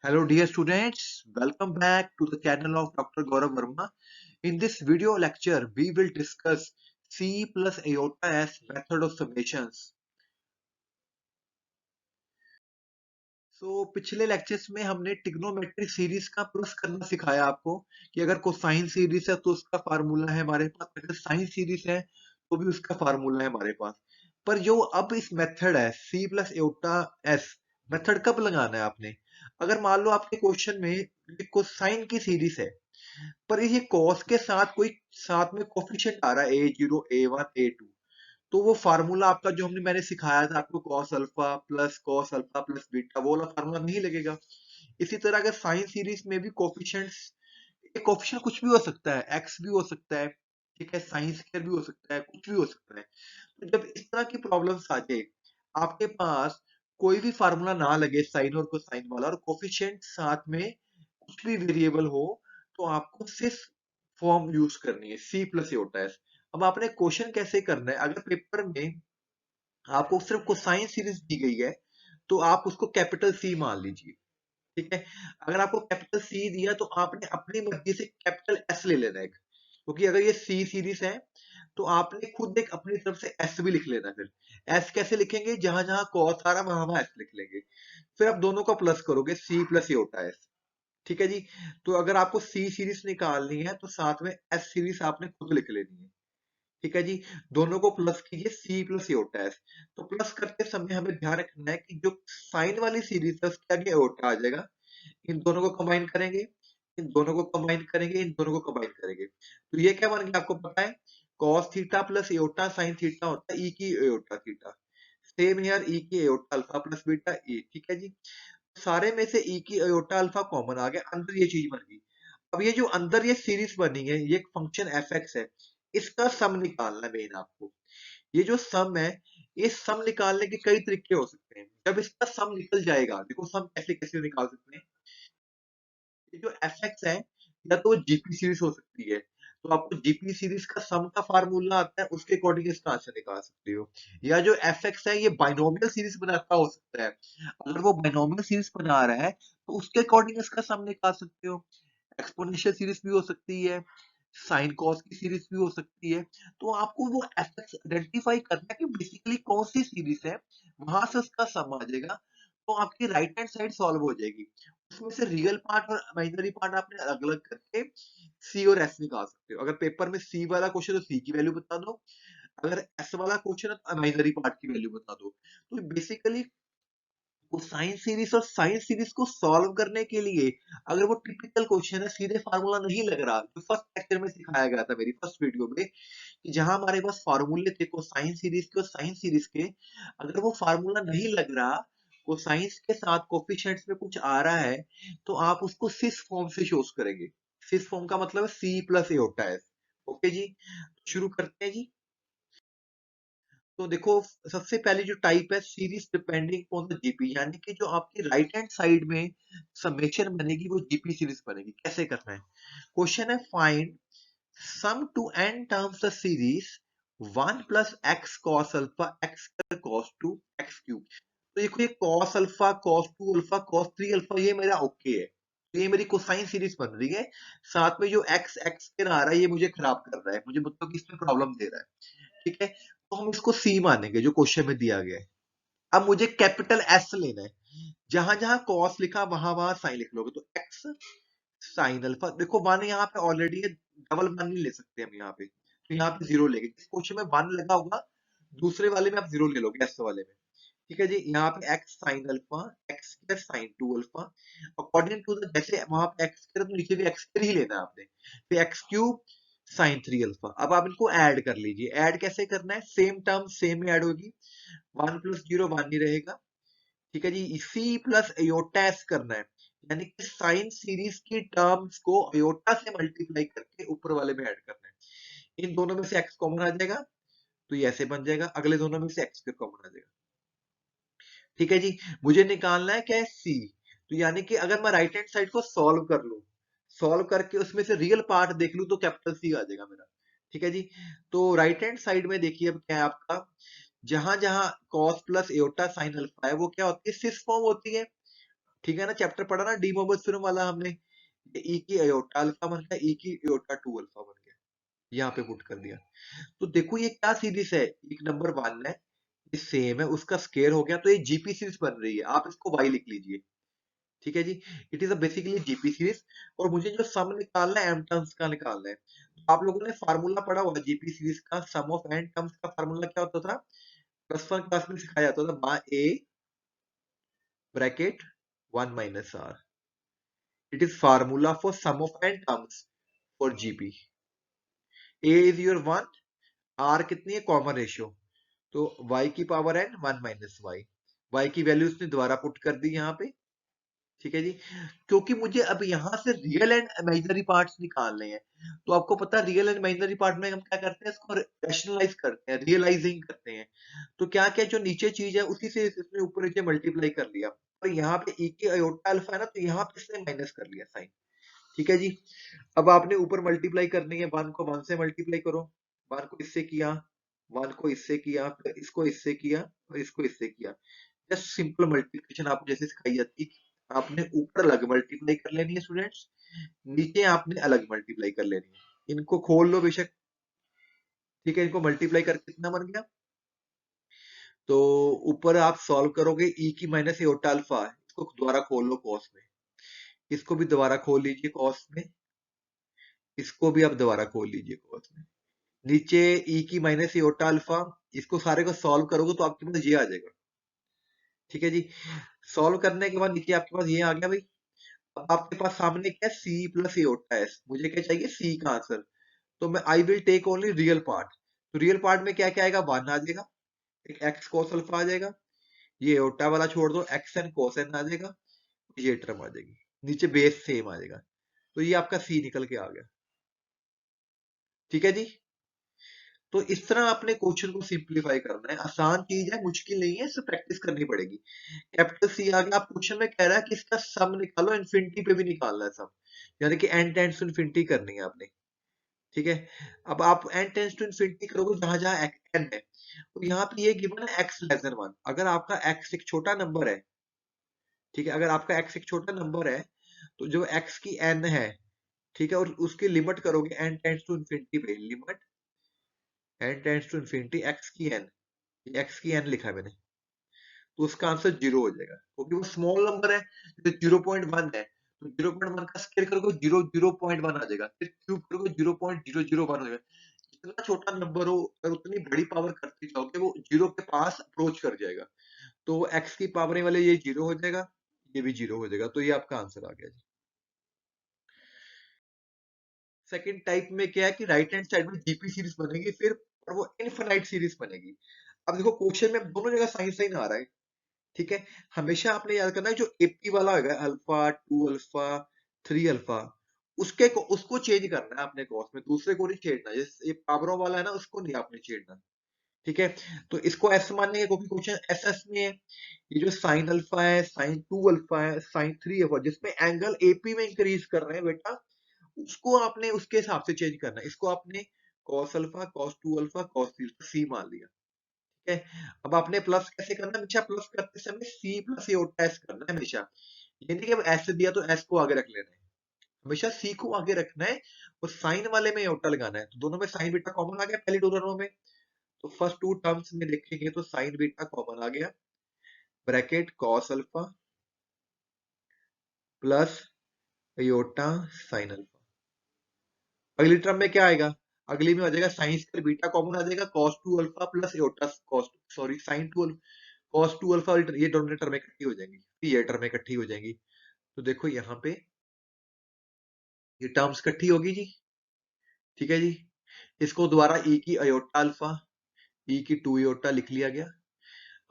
Hello dear students, welcome back to the channel of Dr. Gaurav Verma. In this video lecture, we will discuss C plus iota as method of summations. पिछले lectures में हमने trigonometric series का proof करना सिखाया आपको कि अगर cosine series है तो उसका फार्मूला है हमारे पास, अगर साइन सीरीज है तो भी उसका फार्मूला है हमारे पास। पर जो अब इस मेथड है C plus iota S, method कब लगाना है आपने? अगर मान लो आपके क्वेश्चन में कोसाइन की सीरीज है पर ये कॉस के साथ कोई साथ में कोफिशिएंट आ रहा है A0 A1 A2, तो वो फार्मूला आपका जो मैंने सिखाया था आपको कॉस अल्फा प्लस बीटा, वो वाला फार्मूला नहीं लगेगा। इसी तरह अगर साइन सीरीज में भी कोफिशिएंट्स, एक कोफिशिएंट कुछ भी हो सकता है, एक्स भी हो सकता है, ठीक है, साइन स्क्वायर भी हो सकता है, कुछ भी हो सकता है। तो जब इस तरह की प्रॉब्लम्स आ जाए, आपके पास कोई भी फार्मूला ना लगे साइन और कोसाइन वाला, और कोफिशिएंट साथ में कुछ भी वेरिएबल हो, तो आपको सिर्फ फॉर्म यूज करनी है C प्लस एओटा एस। अब आपने क्वेश्चन कैसे करना है? अगर पेपर में आपको सिर्फ कोसाइन सीरीज दी गई है तो आप उसको कैपिटल C मान लीजिए, ठीक है। अगर आपको कैपिटल C दिया तो आपने अपनी मर्जी से कैपिटल S ले लेना है, क्योंकि अगर ये C सीरीज है तो आपने खुद एक अपनी तरफ से S भी लिख लेना। फिर S कैसे लिखेंगे? जहां जहां cos आ रहा वहां वहां S लिख लेंगे। फिर आप दोनों का प्लस करोगे, C प्लस एओटा एस, ठीक है जी। तो अगर आपको C सीरीज निकालनी है तो साथ में S सीरीज आपने खुद लिख लेनी है, ठीक है जी। दोनों को प्लस कीजिए, C प्लस एओटा एस। तो प्लस करते समय हमें ध्यान रखना है कि जो साइन वाली सीरीज है उसके आगे एओटा आ जाएगा। इन दोनों को कंबाइन करेंगे, इन दोनों को कंबाइन करेंगे, इन दोनों को कंबाइन करेंगे, तो ये क्या बन गया आपको पता है? cos theta plus aorta sine theta होता है E की aorta theta. Same here E की aorta alpha plus beta E, ठीक है जी। सारे में से E की एओटा अल्फा कॉमन आ गया, अंदर ये चीज बन गई। अब ये जो अंदर ये सीरीज बनी है, ये एक फंक्शन एफ एक्स है, इसका सम निकालना है मेन आपको। ये जो सम है, ये सम निकालने के कई तरीके हो सकते हैं। जब इसका सम निकल जाएगा, देखो सम कैसे कैसे निकाल सकते हैं। ये जो एफ एक्स है, या तो जीपी सीरीज हो सकती है, तो आपको जीपी सीरीज का सम का फार्मूला आता है, उसके अकॉर्डिंग इसका आंसर निकाल सकते हो। या जो एफ एक्स है ये बाइनोमियल सीरीज बनाता हो सकता है, अगर वो बाइनोमियल सीरीज बना रहा है तो उसके अकॉर्डिंग इसका सम निकाल सकते हो। एक्सपोनेंशियल सीरीज भी हो सकती है, साइन कॉस की सीरीज भी हो सकती है। तो आपको वो एफ एक्स आइडेंटिफाई करना है कि बेसिकली कौन सी सीरीज है, वहां से उसका सम आ जाएगा, तो आपकी राइट हैंड साइड सॉल्व हो जाएगी। उसमें से रियल पार्ट और इमेजिनरी पार्ट आपने अलग अलग करके सी और एस निकाल सकते हो। अगर पेपर में सी वाला क्वेश्चन तो सी की वैल्यू बता दो, अगर एस वाला क्वेश्चन है तो इमेजिनरी पार्ट की वैल्यू बता दो। तो बेसिकली वो साइन सीरीज और साइन सीरीज को सॉल्व करने के लिए, अगर वो टिपिकल क्वेश्चन है, सीधे फार्मूला नहीं लग रहा, जो फर्स्ट लेक्चर में सिखाया गया था मेरी फर्स्ट वीडियो में, कि जहां हमारे पास फार्मूले थे कोसाइन सीरीज के और साइन सीरीज के, अगर वो फार्मूला नहीं लग रहा, कोसाइंस के साथ कोफिशिएंट्स में कुछ आ रहा है, तो आप उसको सिस फॉर्म से शोज करेंगे। सिस फॉर्म का मतलब है C plus iota S. Okay जी, शुरू करते हैं जी। तो देखो, सबसे पहले जो टाइप है series depending on the GP, यानी कि जो आपकी राइट हैंड साइड में समेशन बनेगी वो जीपी सीरीज बनेगी। कैसे करना है? क्वेश्चन है find sum to n terms the series 1 plus x cos alpha x square cos 2 x cube. तो देखो ये cos alpha cos 2 alpha cos 3 alpha ये मेरा ओके है, तो ये मेरी कोसाइन सीरीज बन रही है। साथ में जो एक्स एक्स स्क्वायर आ रहा है ये मुझे खराब कर रहा है, मुझे मतलब कि इसमें प्रॉब्लम दे रहा है, ठीक है। तो हम इसको सी मानेंगे जो क्वेश्चन में दिया गया है। अब मुझे कैपिटल एस लेना है, जहां जहां कॉस लिखा वहां वहां साइन लिख लोगे, तो एक्स साइन अल्फा। देखो वन यहाँ पे ऑलरेडी है, डबल वन नहीं ले सकते हम यहाँ पे, तो यहाँ पे जीरो लेंगे। जिस क्वेश्चन में वन लगा होगा दूसरे वाले में आप जीरो ले लोगे, एस वाले में, ठीक है जी। यहाँ पे x sine alpha x square sine 2 alpha, according to the, जैसे वहां पे एक्स स्क्वायर तो नीचे भी एक्स स्क्वायर ही लेना है आपने, फिर एक्स क्यूब साइन 3 अल्फा। अब आप इनको ऐड कर लीजिए। ऐड कैसे करना है? सेम टर्म सेम में ऐड होगी, वन प्लस जीरो वन ही रहेगा, ठीक है जी। इसी प्लस अयोटा एस करना है, यानी कि साइन सीरीज की टर्म्स को अयोटा से मल्टीप्लाई करके ऊपर वाले में ऐड करना है। इन दोनों में से एक्स कॉमन आ जाएगा, तो ये ऐसे बन जाएगा, अगले दोनों में से एक्स फिर कॉमन आ जाएगा, ठीक है जी। मुझे निकालना है क्या है? सी। तो यानी कि अगर मैं राइट हैंड साइड को सॉल्व कर लूं, सॉल्व करके उसमें से रियल पार्ट देख लूं, तो कैपिटल सी आ जाएगा मेरा, ठीक है जी। तो राइट हैंड साइड में देखिए अब क्या है आपका, जहां जहां cos plus aorta sine alpha है वो क्या होती है? सिस फॉर्म होती है। ठीक है ना, चैप्टर पढ़ा ना डी मोबस थ्योरम वाला हमने, ई की आयोटा अल्फा बन गया, ई की आयोटा 2 अल्फा बन गया, यहाँ पे पुट कर दिया। तो देखो ये क्या सीरीज है, एक नंबर 1 है, ये सेम है, उसका स्केयर हो गया, तो ये जीपी सीरीज बन रही है, आप इसको वाई लिख लीजिए। ठीक है जी, it is a basically GP series. और मुझे जो सम निकालना है एम टर्म्स का निकालना है, तो आप लोगों ने फार्मूला पढ़ा हुआ जीपी सीरीज का, सम ऑफ एन टर्म्स का फार्मूला क्या होता था, +1 क्लास में सिखाया जाता था, बा A bracket 1 minus R, it is formula for sum of N terms for GP. A is your 1, R कितनी है, कॉमन रेशियो, तो y की power n 1 minus Y, y की वैल्यू उसने दोबारा पुट कर दी यहाँ पे। ठीक है जी, क्योंकि मुझे अब यहाँ से रियल एंड इमेजिनरी पार्ट्स निकालने हैं, तो आपको पता है रियल एंड इमेजिनरी पार्ट में हम क्या करते हैं, इसको रैशनलाइज करते हैं, रियलाइजिंग करते हैं। तो क्या क्या जो नीचे चीज है उसी से इसने ऊपर नीचे मल्टीप्लाई कर लिया, और यहाँ पे e के आयोटा अल्फा है ना, तो यहाँ पे इसने माइनस कर लिया साइन। ठीक है जी, अब आपने ऊपर मल्टीप्लाई करनी है, 1 को 1 से मल्टीप्लाई करो, 1 को इससे किया, 1 को इससे किया, फिर इसको इससे किया, और इसको इससे किया, जस्ट सिंपल मल्टीप्लिकेशन आप जैसे सिखाई जाती है, आपने ऊपर अलग मल्टीप्लाई कर लेनी है स्टूडेंट्स, नीचे आपने अलग मल्टीप्लाई कर लेनी है, इनको खोल लो बेशक। ठीक है, इनको मल्टीप्लाई करके कितना बन गया, तो ऊपर आप सॉल्व करोगे ई की माइनस एओटा अल्फा, इसको दोबारा खोल लो कॉस में, इसको भी दोबारा खोल लीजिए कॉस में, इसको भी आप दोबारा खोल लीजिए कॉस में, नीचे ई की माइनस एओटा अल्फा, इसको सारे को सॉल्व करोगे तो आपके पास ये आ जाएगा। ठीक है जी, सॉल्व करने के बाद नीचे आपके पास ये आ गया भाई। अब आपके पास सामने क्या है, सी प्लस एओटा एस, मुझे क्या चाहिए, सी का आंसर, तो मैं I will take only real part, तो रियल पार्ट में क्या क्या आएगा, 1 आ जाएगा, एक एक्स कोस अल्फा आ जाएगा, ये एओटा वाला छोड़ दो, एक्स एन कोस एन आ जाएगा, ये टर्म आ जाएगी, नीचे बेस सेम आ जाएगा, तो ये आपका सी निकल के आ गया। ठीक है जी, तो इस तरह आपने क्वेश्चन को सिंप्लीफाई करना है, आसान चीज है, मुश्किल नहीं है, इसे प्रैक्टिस करनी पड़ेगी। कैपिटल सी आ गया, आप क्वेश्चन में कह रहा है कि इसका सम निकालो, इन्फिनिटी पे भी निकालना है सम, यानी कि एन टेंड्स टू इन्फिनिटी करनी है आपने। ठीक है, अब आप एन टेंड्स टू इन्फिनिटी करोगे जहां जहां एन है, तो यहाँ पे ये गिवन है एक्स लेस देन 1, अगर आपका एक्स एक छोटा नंबर है, ठीक है, अगर आपका एक्स एक छोटा नंबर है, तो जो एक्स की एन है, ठीक है, और उसकी लिमिट करोगे एन टेंड्स टू इन्फिनिटी पे, limit n tends to infinity x की एन, एक्स की एन लिखा है मैंने, तो उसका आंसर 0 हो जाएगा, क्योंकि वो स्मॉल नंबर है, तो 0.1 है, तो 0.1 का स्क्वायर करोगे 0.1 आ जाएगा, फिर क्यूब करोगे 0.001 हो जाएगा। जितना छोटा नंबर हो, अगर उतनी बड़ी पावर करते जाओगे, वो 0 के पास अप्रोच कर जाएगा, तो एक्स की पावर वाले ये 0 हो जाएगा, ये भी 0 हो जाएगा, तो ये आपका आंसर आ गया जी। सेकंड टाइप में क्या है कि राइट हैंड साइड में जीपी सीरीज बनेगी, फिर और वो इनफिनाइट सीरीज बनेगी। अब देखो क्वेश्चन में दोनों जगह साइन साइन आ रहा है, ठीक है, हमेशा आपने याद करना है, जो एपी वाला होगा अल्फा 2 अल्फा 3 अल्फा, उसको चेंज करना है आपने कॉस में, दूसरे को नहीं छेड़ना, जैसे ये पावरों वाला है ना, उसको नहीं आपने छेड़ना। ठीक है, तो इसको एस मानेंगे क्योंकि क्वेश्चन एस एस में है, ये जो साइन अल्फा है, साइन 2 अल्फा है, साइन 3 अल्फा, जिसमें एंगल एपी में इंक्रीज कर रहे हैं बेटा, उसको आपने उसके हिसाब से चेंज करना है, इसको आपने cos alpha cos 2 alpha cos 3 सी मान लिया। ठीक है, अब आपने प्लस कैसे करना है, हमेशा प्लस करते समय सी प्लस एओटा एस करना है हमेशा, ये नहीं कि अब एस दिया तो एस को आगे रख लेना है, हमेशा सी को आगे रखना है, और साइन वाले में एओटा लगाना है, तो दोनों में साइन बीटा कॉमन आ गया पहली दो टर्मों में, तो फर्स्ट टू टर्म्स में देखेंगे तो साइन बीटा कॉमन आ गया, bracket cos alpha plus aorta sine alpha, अगली टर्म में क्या आएगा, अगली में आ जाएगा साइन स्क्वायर बीटा कॉमन आ जाएगा, cos 2 alpha plus aorta cos sorry sin 2 cos 2 alpha, ये दोनों टर्म इकट्ठी हो जाएंगी, ये टर्म इकट्ठी हो जाएंगी, तो देखो यहाँ पे ये टर्म्स इकट्ठी होगी जी। ठीक है जी, इसको दोबारा e की अयोटा अल्फा, e की 2 अयोटा लिख लिया गया।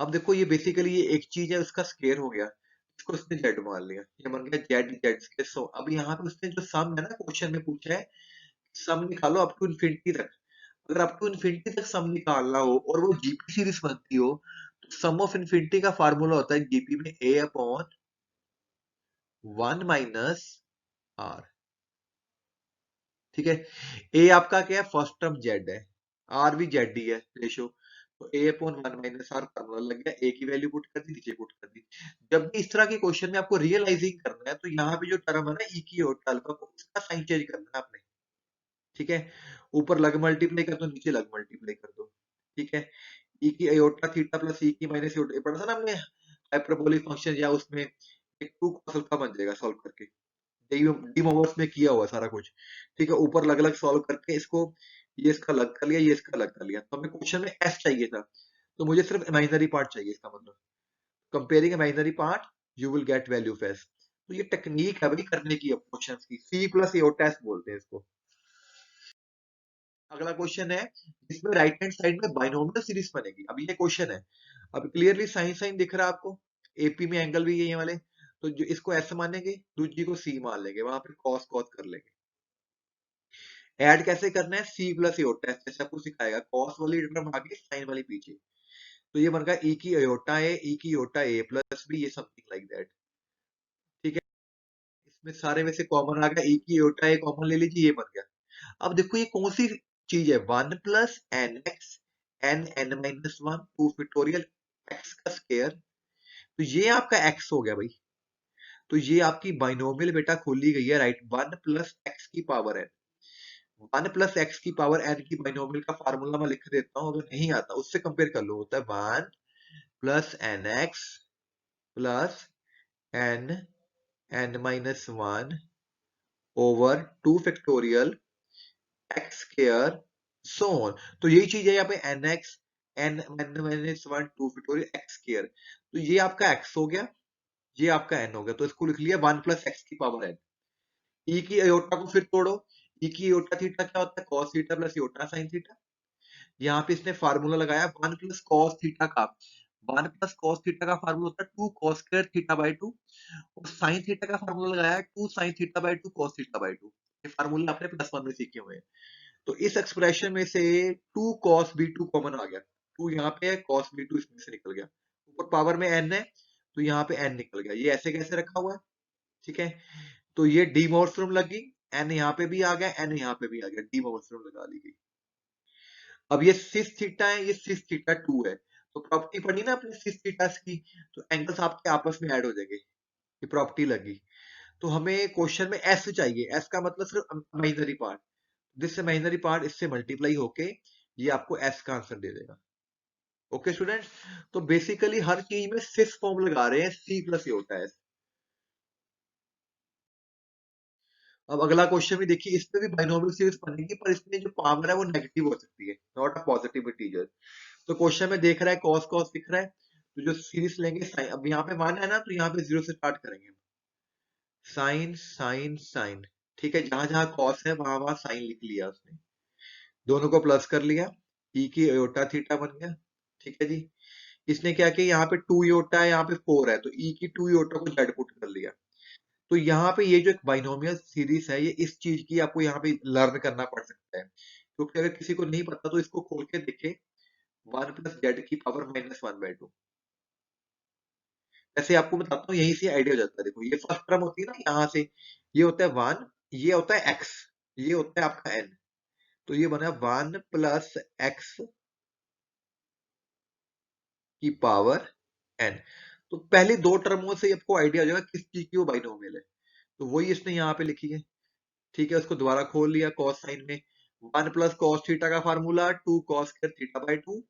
अब देखो ये बेसिकली ये एक चीज है, उसका स्केयर हो गया, इसको इसने जेड मान लिया, ये बन गया जेड जेड स्केयर। सो अब यहाँ पे उसने जो सम है ना, क्वेश्चन में पूछा है सम निकालो अप टू इन्फिनिटी तक, अगर अप टू इन्फिनिटी तक सम निकालना हो और वो जीपी सीरीज बनती हो, तो सम ऑफ इन्फिनिटी का फार्मूला होता है जीपी में ए अपॉन 1 माइनस आर। ठीक है, ए आपका क्या है, फर्स्ट टर्म जेड है, आर भी जेड ही है रेशो, तो A upon one minus R formula लग गया, ए की वैल्यू पुट कर दी, नीचे पुट कर दी। जब भी इस तरह के क्वेश्चन में आपको रियलाइजिंग करना है तो यहाँ पे जो टर्म है ना ई की और अल्फा को, इसका साइन चेंज करना है आपने। ठीक है, ऊपर लग मल्टीप्लाई कर दो, नीचे लग मल्टीप्लाई कर दो। ठीक है, ई की आयोटा थीटा प्लस ई की माइनस आयोटा पढ़ा था ना हमने हाइपरबोलिक फंक्शन, या उसमें एक टू cos अल्फा बन जाएगा सॉल्व करके, डीम ओवर्स में किया हुआ सारा कुछ। ठीक है, ऊपर अलग अलग सॉल्व करके इसको, ये इसका अलग कर लिया, ये इसका अलग कर लिया, तो हमें क्वेश्चन में एस चाहिए था, तो मुझे सिर्फ इमेजिनरी पार्ट चाहिए, इसका मतलब comparing imaginary part you will get value of S. तो ये टेक्निक है भाई करने की क्वेश्चंस की, सी प्लस एओटेस बोलते हैं इसको। अगला क्वेश्चन है जिसमें राइट हैंड साइड में बाइनोमियल सीरीज बनेगी। अब ये क्वेश्चन है, अब क्लियरली साइन साइन दिख रहा है आपको, एपी में एंगल भी ये वाले, तो जो इसको ऐसे मानेंगे, दूसरी को सी मान लेंगे, वहां पे कॉस कॉस कर लेंगे। ऐड कैसे करना है, सी प्लस एओटा, जैसे आपको सिखाएगा, कॉस वाली टर्म आगे, साइन वाली पीछे, तो ये बन गया ई की अयोटा ए, ई की अयोटा ए प्लस बी, ये समथिंग लाइक दैट। ठीक है, इसमें सारे में से कॉमन आ गया, ई की अयोटा ए कॉमन ले लीजिए, ये बन गया। अब देखो ये कौन सी चीज है, one plus n x n n minus one two factorial x का स्क्वायर, तो ये आपका एक्स हो गया भाई। तो ये आपकी बाइनोमियल बेटा खोली गई है, राइट, वन प्लस एक्स की power n, one plus x की पावर एन की बाइनोमियल का फार्मूला मैं लिख देता हूं, अगर नहीं आता उससे कंपेयर कर लो, होता है one plus n x plus n n minus one over two factorial x square so on. तो यही चीज है यहाँ पे, n x n n minus one two factorial x square, तो ये आपका एक्स हो गया, ये आपका एन हो गया, तो इसको लिख लिया वन प्लस एक्स की पावर एन। ई की अयोटा को फिर तोड़ो, ई की अयोटा थीटा क्या होता है, cos theta plus iota sine theta. यहाँ पे इसने फार्मूला लगाया वन प्लस कॉस थीटा का, वन प्लस कॉस थीटा का फार्मूला होता है two cos square theta by two, और साइन थीटा का फार्मूला लगाया two sine theta by two cos theta by two. ये फार्मूला आपने प्लस वन में सीखे हुए हैं। तो इस एक्सप्रेशन में से two cos by two common आ गया, टू यहाँ पे है, कॉस बी टू इसमें से निकल गया, ऊपर पावर में एन है, तो यहाँ पे एन निकल गया, ये ऐसे कैसे रखा हुआ है। ठीक है, तो ये डी मोर्स लगी, एन यहाँ पे भी आ गया, एन यहाँ पे भी आ गया, डी मोर्स लगा ली गई। अब ये सिस थीटा है, ये सिस थीटा टू है, तो प्रॉपर्टी पढ़ी ना अपने सिस थीटा की, तो एंगल्स आपके आपस में ऐड हो जाएंगे, ये प्रॉपर्टी लगी। तो हमें क्वेश्चन में एस चाहिए, एस का मतलब सिर्फ imaginary part, this imaginary part इससे मल्टीप्लाई होके ये आपको एस का आंसर दे देगा। ओके स्टूडेंट्स, तो बेसिकली हर चीज में सिस फॉर्म लगा रहे हैं, सी प्लस ये होता है। अब अगला क्वेश्चन भी देखिए, इसमें भी बाइनोमियल सीरीज बनेगी, पर इसमें जो पावर है वो नेगेटिव हो सकती है, नॉट अ पॉजिटिव इंटीजर। तो क्वेश्चन में देख रहा है कॉस कॉस दिख रहा है, तो जो सीरीज लेंगे साइन, अब यहाँ पे वन है ना, तो यहाँ पे जीरो से स्टार्ट करेंगे, साइन साइन साइन। ठीक है, जहां जहां कॉस है वहां वहां साइन लिख लिया उसने, दोनों को प्लस कर लिया, ई की अयोटा थीटा बन गया। ठीक है जी, इसने क्या किया, यहाँ पे टू योटा है, यहाँ पे फोर है, तो ई की टू योटा को जेड पुट कर लिया। तो यहाँ पे ये जो एक बाइनोमियल सीरीज है, ये इस चीज की आपको यहाँ पे लर्न करना पड़ सकता है, क्योंकि अगर किसी को नहीं पता तो इसको खोल के देखे, वन प्लस जेड की power minus one by two. ऐसे आपको बताता हूँ, यहीं से आइडिया हो जाता है। देखो ये फर्स्ट टर्म होती है ना, यहाँ से ये होता है वन, ये होता है एक्स, ये होता है आपका एन, तो ये बना वन प्लस एक्स की पावर एन। तो पहले दो टर्मों से आपको आइडिया हो जाएगा किस चीज की वो बाइनोमियल है, तो वही इसने यहाँ पे लिखी है। ठीक है, उसको दोबारा खोल लिया कॉस साइन में, वन प्लस कॉस थीटा का formula two cos square theta by two,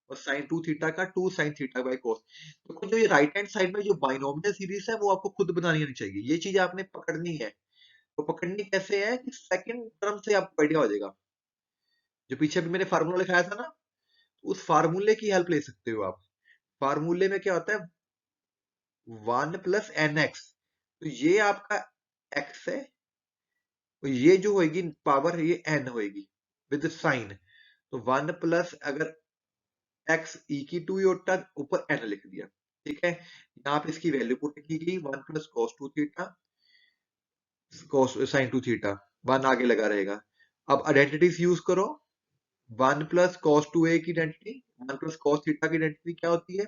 और साइन टू थीटा का two sine theta by cos. तो जो ये राइट हैंड साइड में जो बाइनोमियल सीरीज है वो आपको खुद बनानी आनी चाहिए, ये चीज आपने पकड़नी है। तो पकड़नी कैसे है कि सेकंड टर्म से आपको आइडिया हो जाएगा, जो पीछे भी मैंने फार्मूला लिखाया था ना, उस फार्मूले की हेल्प ले सकते हो आप। फार्मूले में क्या होता है, वन प्लस एन एक्स, तो ये आपका एक्स है, तो ये जो होगी पावर ये एन होगी विद साइन, तो वन प्लस अगर एक्स ई की टू योटा ऊपर एन लिख दिया। ठीक है, यहाँ पे इसकी वैल्यू पुट की गई, one plus cos two theta cos sine two theta, one आगे लगा रहेगा। अब आइडेंटिटीज यूज करो, one plus cos two A की identity, one plus cos theta की आइडेंटिटी क्या होती है,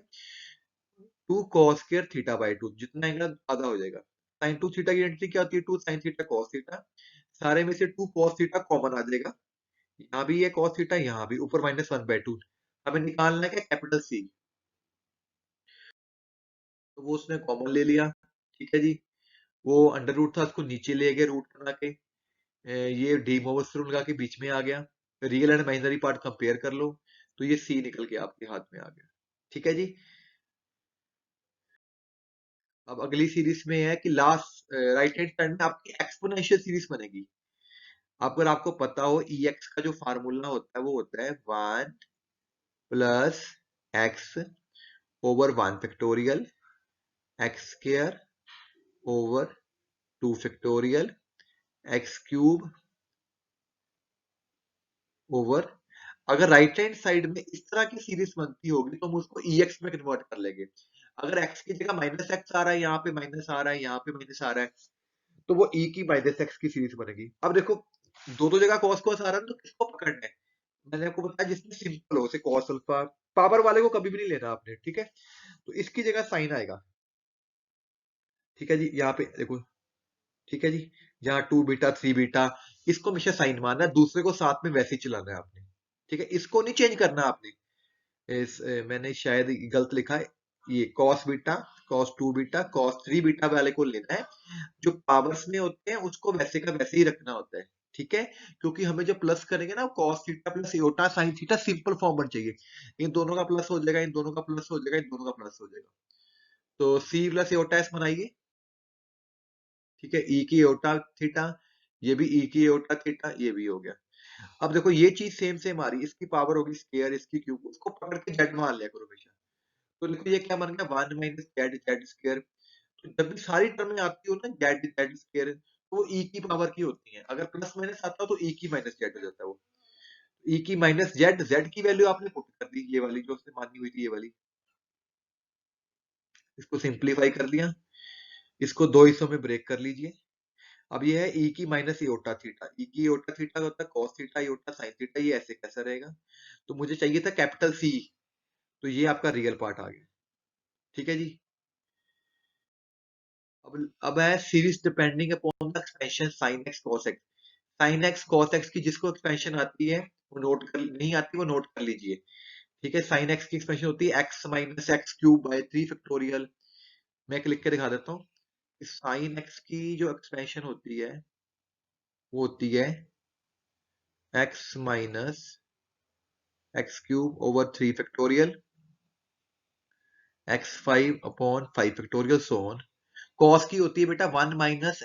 two cos square theta by two, जितना एंगल आधा हो जाएगा। साइन टू थीटा की आइडेंटिटी क्या होती है, two sine theta cos theta, सारे में से टू कॉस थीटा कॉमन आ जाएगा, यहाँ भी ये कॉस थीटा, यहाँ भी ऊपर माइनस वन बाई टू, हमें निकालना है क्या, कैपिटल सी। तो वो उसने कॉमन ले लिया, ठीक है जी। वो अंडर रूट था, उसको नीचे ले गए रूट बना के। ये डी मोवर्स लगा के बीच में आ गया। Real and imaginary part compare कर लो, तो ये सी निकल के आपके हाथ में आ गया, ठीक है जी। अब अगली सीरीज में है कि लास्ट राइट हैंड साइड में आपकी एक्सपोनेंशियल सीरीज बनेगी। अगर आपको पता हो ई एक्स का जो फार्मूला होता है वो होता है 1 + x/1 factorial x square over 2 factorial x³ over. अगर राइट हैंड साइड में इस तरह की सीरीज बनती होगी तो हम उसको ई एक्स में कन्वर्ट कर लेंगे। अगर एक्स की जगह माइनस एक्स आ रहा है, यहाँ पे माइनस आ रहा है, यहाँ पे माइनस आ रहा है, तो वो ई की माइनस एक्स की सीरीज बनेगी। अब देखो दो दो जगह कॉस कॉस आ रहा है, तो किसको पकड़ना है। मैंने आपको बताया जिसमें सिंपल हो, जैसे कॉस अल्फा। पावर वाले को कभी भी नहीं लेना आपने, ठीक है। तो इसकी जगह साइन आएगा, ठीक है जी। यहाँ पे देखो, ठीक है जी। जहाँ 2β 3β, इसको हमेशा साइन मानना है, दूसरे को साथ में वैसे ही चलाना है आपने, ठीक है। इसको नहीं चेंज करना आपने। मैंने शायद गलत लिखा है। ये कॉस बीटा, cos 2β, cos 3β वाले को लेना है। जो पावर्स में होते हैं उसको वैसे का वैसे ही रखना होता है, ठीक है। क्योंकि हमें जो प्लस करेंगे ना, cos theta plus iota sine theta simple form बन चाहिए। इन दोनों का प्लस हो जाएगा, इन दोनों का प्लस हो जाएगा, इन दोनों का प्लस हो जाएगा। तो सी प्लस इयोटा एस बनाइए, ठीक है। ई की इयोटा थीटा, ये भी ई की इयोटा थीटा, ये भी हो गया। अब देखो ये चीज सेम सेम आ रही है, इसकी पावर होगी स्क्वायर, इसकी क्यूब, उसको पकड़ के जेड मान लिया करो हमेशा। तो देखो ये क्या बन गया, 1 - जेड जेड स्क्वायर। तो जब भी सारी टर्में आती हो ना जेड जेड स्क्वायर, तो वो ई की पावर की होती है। अगर प्लस माइनस आता हो तो ई की माइनस जेड हो जाता है वो। ई की माइनस जेड, जेड की वैल्यू आपने पुट कर दी, ये वाली जो उसने मानी हुई थी, ये वाली। इसको सिंप्लीफाई कर लिया, इसको दो हिस्सों में ब्रेक कर लीजिए। अब ये है ई की माइनस इयोटा थीटा। ई की इयोटा थीटा होता है कॉस थीटा इयोटा साइन थीटा, ये ऐसे कैसा रहेगा। तो मुझे चाहिए था कैपिटल सी, तो ये आपका रियल पार्ट आ गया, ठीक है जी। अब है series depending upon the expansion sine x cos x. Sine x cos x की जिसको एक्सपेंशन आती है वो नोट कर, नहीं आती वो नोट कर लीजिए, ठीक है। साइन एक्स की एक्सपेंशन होती है x - x³/3 फैक्टोरियल। मैं एक लिख के दिखा देता हूँ। साइन एक्स की जो एक्सपेंशन होती है वो होती है x - x³/3 factorial x5/5 factorial so on. Cos की होती है बेटा 1 -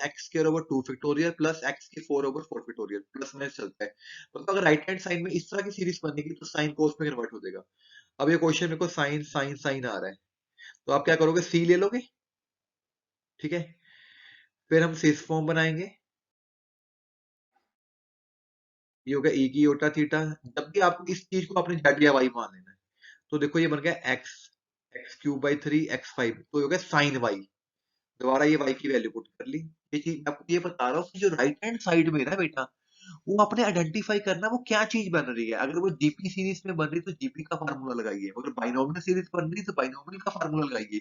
x²/2 प्लस x⁴/4 प्लस में चलता है। तो अगर राइट हैंड साइड में इस तरह की सीरीज बनेगी तो साइन कॉस में कन्वर्ट हो जाएगा। अब ये क्वेश्चन मेरे को साइन साइन साइन आ रहा है, तो आप क्या करोगे, सी ले लोगे, ठीक है। फिर हम सिस फॉर्म बनाएंगे। ये हो गया ई की ओटा थीटा। जब भी आपको इस चीज को अपने जेड या वाई मान लेना है, तो देखो ये बन गया x³/3 x5, तो ये हो गया साइन वाई। दोबारा ये y की वैल्यू पुट कर ली। ये चीज मैं आपको ये बता रहा हूँ कि जो राइट हैंड साइड में है ना बेटा, वो आपने आइडेंटिफाई करना वो क्या चीज बन रही है। अगर वो जीपी सीरीज में बन रही है तो जीपी का फार्मूला लगाइए, अगर बाइनोमियल सीरीज बन रही है तो बाइनोमियल का फार्मूला लगाइए,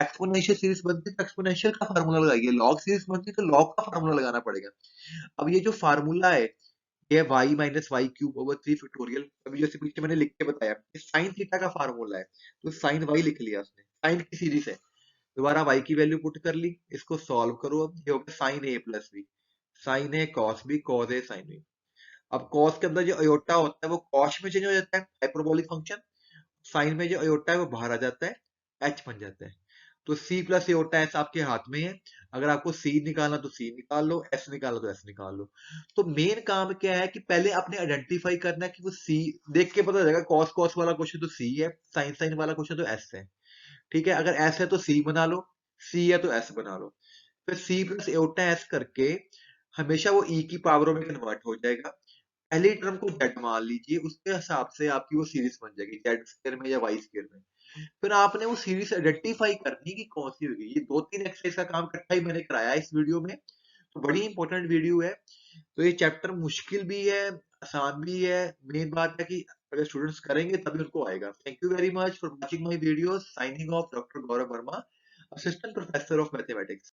एक्सपोनेंशियल सीरीज बनती है तो एक्सपोनेंशियल का फार्मूला लगाइए, लॉग सीरीज बनती है तो लॉग का फार्मूला लगाना पड़ेगा। अब ये जो फार्मूला है, ये y - y³/3 फैक्टोरियल, अभी जैसे पीछे मैंने लिख के बताया, साइन थीटा का फार्मूला है, तो साइन वाई लिख लिया उसने, साइन की सीरीज है। दोबारा y की वैल्यू पुट कर ली, इसको सॉल्व करो। अब ये हो गया sign A plus B, sign A cos B cos A sine B. अब कॉस के अंदर जो अयोटा होता है वो कॉस में चेंज हो जाता है, हाइपरबोलिक फंक्शन। साइन में जो अयोटा है वो बाहर आ जाता है, एच बन जाता है। तो सी प्लस अयोटा एस आपके हाथ में है। अगर आपको सी निकालना तो सी निकाल लो, एस निकालना तो एस निकाल लो। तो मेन काम क्या है कि पहले आपने आइडेंटिफाई करना है कि वो सी, देख के पता चलेगा कॉस कॉस वाला क्वेश्चन तो सी है, साइन साइन वाला क्वेश्चन तो एस है, ठीक है। अगर एस है तो सी बना लो, सी है तो एस बना लो। फिर सी प्लस एटा एस करके हमेशा वो ई की पावरों में कन्वर्ट हो जाएगा। पहली टर्म को जेड मान लीजिए, उसके हिसाब से आपकी वो सीरीज बन जाएगी, जेड स्क्वायर में या वाई स्क्वायर में। फिर आपने वो सीरीज आइडेंटिफाई करनी कि कौन सी होगी। ये दो तीन एक्सरसाइज का काम इकट्ठा ही मैंने कराया है इस वीडियो में, तो बड़ी इंपॉर्टेंट वीडियो है। तो ये चैप्टर मुश्किल भी है, आसान भी है। मेन बात है कि अगर स्टूडेंट्स करेंगे तभी उनको आएगा। Thank you very much for watching my video. Signing off, doctor Gaurav Verma, assistant professor of mathematics.